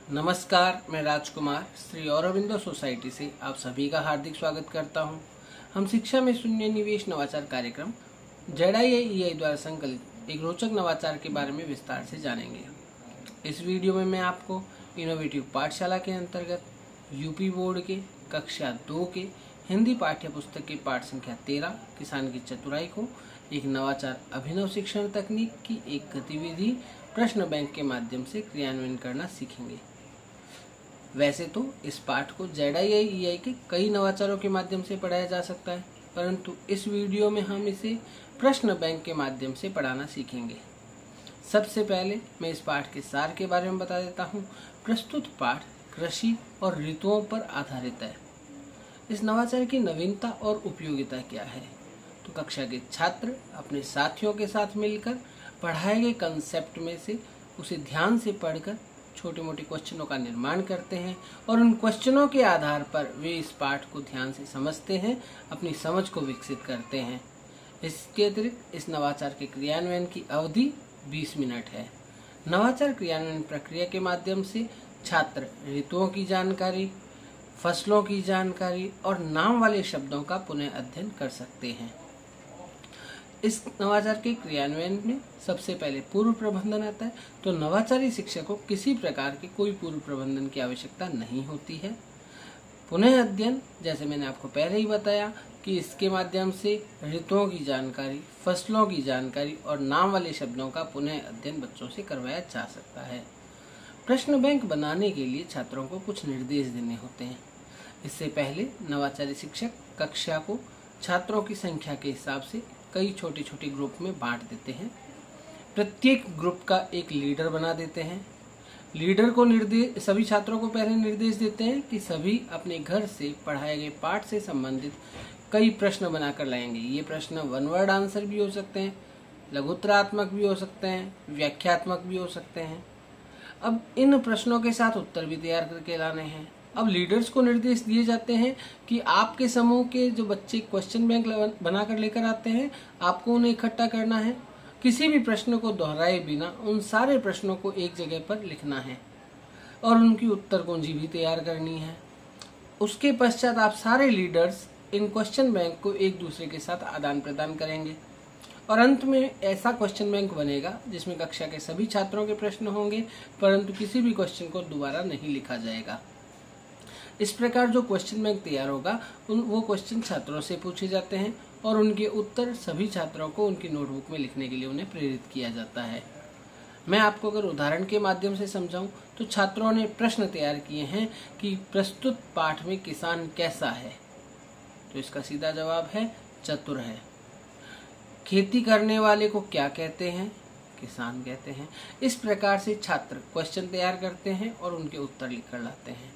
नमस्कार, मैं राजकुमार श्री औरबिंदो सोसाइटी से आप सभी का हार्दिक स्वागत करता हूं। हम शिक्षा में शून्य निवेश नवाचार कार्यक्रम ZII द्वारा संकलित एक रोचक नवाचार के बारे में विस्तार से जानेंगे। इस वीडियो में मैं आपको इनोवेटिव पाठशाला के अंतर्गत यूपी बोर्ड के कक्षा 2 के हिंदी पाठ्य पुस्तक के पाठ संख्या 13 किसान की चतुराई को एक नवाचार अभिनव शिक्षण तकनीक की एक गतिविधि प्रश्न बैंक के माध्यम से क्रियान्वयन करना सीखेंगे। वैसे तो इस पाठ को ZII के कई नवाचारों के माध्यम से पढ़ाया जा सकता है, परंतु इस वीडियो में हम इसे प्रश्न बैंक के माध्यम से पढ़ाना सीखेंगे। सबसे पहले मैं इस पाठ के सार के बारे में बता देता हूँ। प्रस्तुत पाठ कृषि और ऋतुओं पर आधारित है। इस नवाचार की नवीनता और उपयोगिता क्या है? तो कक्षा के छात्र अपने साथियों के साथ मिलकर पढ़ाए गए कंसेप्ट में से उसे ध्यान से पढ़कर छोटे मोटे क्वेश्चनों का निर्माण करते हैं और उन क्वेश्चनों के आधार पर वे इस पाठ को ध्यान से समझते हैं, अपनी समझ को विकसित करते हैं। इसके अतिरिक्त इस नवाचार के क्रियान्वयन की अवधि 20 मिनट है। नवाचार क्रियान्वयन प्रक्रिया के माध्यम से छात्र ऋतुओं की जानकारी, फसलों की जानकारी और नाम वाले शब्दों का पुनः अध्ययन कर सकते हैं। इस नवाचार के क्रियान्वयन में सबसे पहले पूर्व प्रबंधन आता है। तो नवाचारी शिक्षक को किसी प्रकार के कोई पूर्व प्रबंधन की आवश्यकता नहीं होती है। पुनः अध्ययन, जैसे मैंने आपको पहले ही बताया कि इसके माध्यम से ऋतुओं की जानकारी, फसलों की जानकारी और नाम वाले शब्दों का पुनः अध्ययन बच्चों से करवाया जा सकता है। प्रश्न बैंक बनाने के लिए छात्रों को कुछ निर्देश देने होते हैं। इससे पहले नवाचारी शिक्षक कक्षा को छात्रों की संख्या के हिसाब से कई छोटे छोटे ग्रुप में बांट देते हैं। प्रत्येक ग्रुप का एक लीडर बना देते हैं। लीडर को सभी छात्रों को पहले निर्देश देते हैं कि सभी अपने घर से पढ़ाए गए पाठ से संबंधित कई प्रश्न बनाकर लाएंगे। ये प्रश्न वन वर्ड आंसर भी हो सकते हैं, लघुत्तरात्मक भी हो सकते हैं, व्याख्यात्मक भी हो सकते हैं। अब इन प्रश्नों के साथ उत्तर भी तैयार करके लाने हैं। अब लीडर्स को निर्देश दिए जाते हैं कि आपके समूह के जो बच्चे क्वेश्चन बैंक बनाकर लेकर आते हैं, आपको उन्हें इकट्ठा करना है। किसी भी प्रश्न को दोहराए बिना उन सारे प्रश्नों को एक जगह पर लिखना है और उनकी उत्तर कुंजी भी तैयार करनी है। उसके पश्चात आप सारे लीडर्स इन क्वेश्चन बैंक को एक दूसरे के साथ आदान प्रदान करेंगे और अंत में ऐसा क्वेश्चन बैंक बनेगा जिसमें कक्षा के सभी छात्रों के प्रश्न होंगे, परंतु किसी भी क्वेश्चन को दोबारा नहीं लिखा जाएगा। इस प्रकार जो क्वेश्चन बैंक तैयार होगा वो क्वेश्चन छात्रों से पूछे जाते हैं और उनके उत्तर सभी छात्रों को उनकी नोटबुक में लिखने के लिए उन्हें प्रेरित किया जाता है। मैं आपको अगर उदाहरण के माध्यम से समझाऊं तो छात्रों ने प्रश्न तैयार किए हैं कि प्रस्तुत पाठ में किसान कैसा है? तो इसका सीधा जवाब है चतुर है। खेती करने वाले को क्या कहते हैं? किसान कहते हैं। इस प्रकार से छात्र क्वेश्चन तैयार करते हैं और उनके उत्तर लिख कर लाते हैं।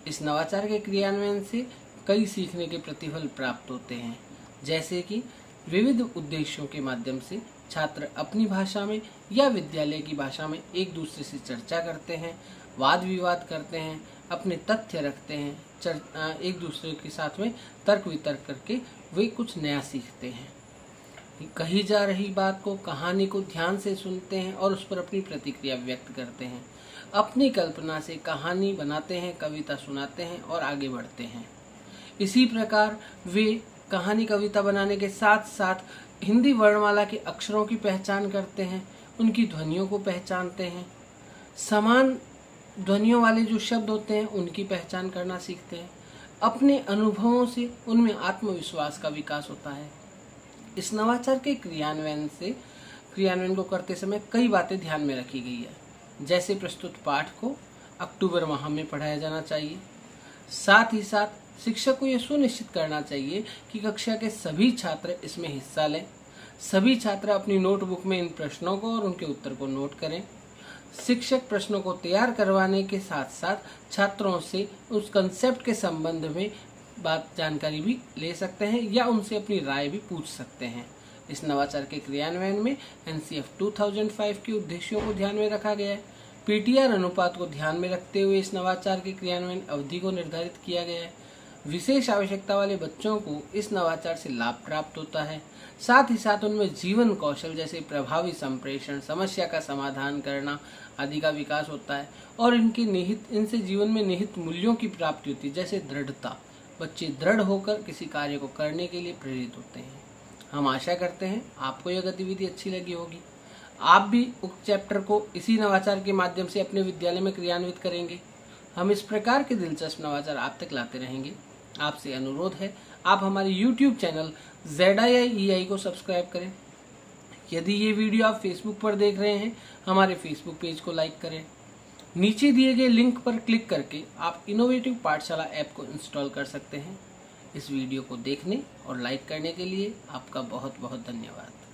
इस नवाचार के क्रियान्वयन से कई सीखने के प्रतिफल प्राप्त होते हैं, जैसे कि विविध उद्देश्यों के माध्यम से छात्र अपनी भाषा में या विद्यालय की भाषा में एक दूसरे से चर्चा करते हैं, वाद विवाद करते हैं, अपने तथ्य रखते हैं, एक दूसरे के साथ में तर्क वितर्क करके वे कुछ नया सीखते हैं। कही जा रही बात को, कहानी को ध्यान से सुनते हैं और उस पर अपनी प्रतिक्रिया व्यक्त करते हैं। अपनी कल्पना से कहानी बनाते हैं, कविता सुनाते हैं और आगे बढ़ते हैं। इसी प्रकार वे कहानी कविता बनाने के साथ साथ हिंदी वर्णमाला के अक्षरों की पहचान करते हैं, उनकी ध्वनियों को पहचानते हैं, समान ध्वनियों वाले जो शब्द होते हैं उनकी पहचान करना सीखते हैं। अपने अनुभवों से उनमें आत्मविश्वास का विकास होता है। इस नवाचार के क्रियान्वयन को करते समय कई बातें ध्यान में रखी गई है, जैसे प्रस्तुत पाठ को अक्टूबर माह में पढ़ाया जाना चाहिए। साथ ही साथ शिक्षक को यह सुनिश्चित करना चाहिए कि कक्षा के सभी छात्र इसमें हिस्सा लें। सभी छात्र अपनी नोटबुक में इन प्रश्नों को और उनके उत्तर को नोट करें। शिक्षक प्रश्नों को तैयार करवाने के साथ साथ छात्रों से उस कंसेप्ट के संबंध में जानकारी भी ले सकते हैं या उनसे अपनी राय भी पूछ सकते हैं। इस नवाचार के क्रियान्वयन में NCF 2005 के उद्देश्यों को ध्यान में रखा गया है। PTR अनुपात को ध्यान में रखते हुए इस नवाचार के क्रियान्वयन अवधि को निर्धारित किया गया है। विशेष आवश्यकता वाले बच्चों को इस नवाचार से लाभ प्राप्त होता है। साथ ही साथ उनमें जीवन कौशल जैसे प्रभावी संप्रेषण, समस्या का समाधान करना आदि का विकास होता है और इनसे जीवन में निहित मूल्यों की प्राप्ति होती है, जैसे दृढ़ता। बच्चे दृढ़ होकर किसी कार्य को करने के लिए प्रेरित होते हैं। हम आशा करते हैं आपको यह गतिविधि अच्छी लगी होगी। आप भी उक्त चैप्टर को इसी नवाचार के माध्यम से अपने विद्यालय में क्रियान्वित करेंगे। हम इस प्रकार के दिलचस्प नवाचार आप तक लाते रहेंगे। आपसे अनुरोध है, आप हमारे YouTube चैनल ZIIEI को सब्सक्राइब करें। यदि ये वीडियो आप फेसबुक पर देख रहे हैं, हमारे फेसबुक पेज को लाइक करें। नीचे दिए गए लिंक पर क्लिक करके आप इनोवेटिव पाठशाला ऐप को इंस्टॉल कर सकते हैं। इस वीडियो को देखने और लाइक करने के लिए आपका बहुत बहुत धन्यवाद।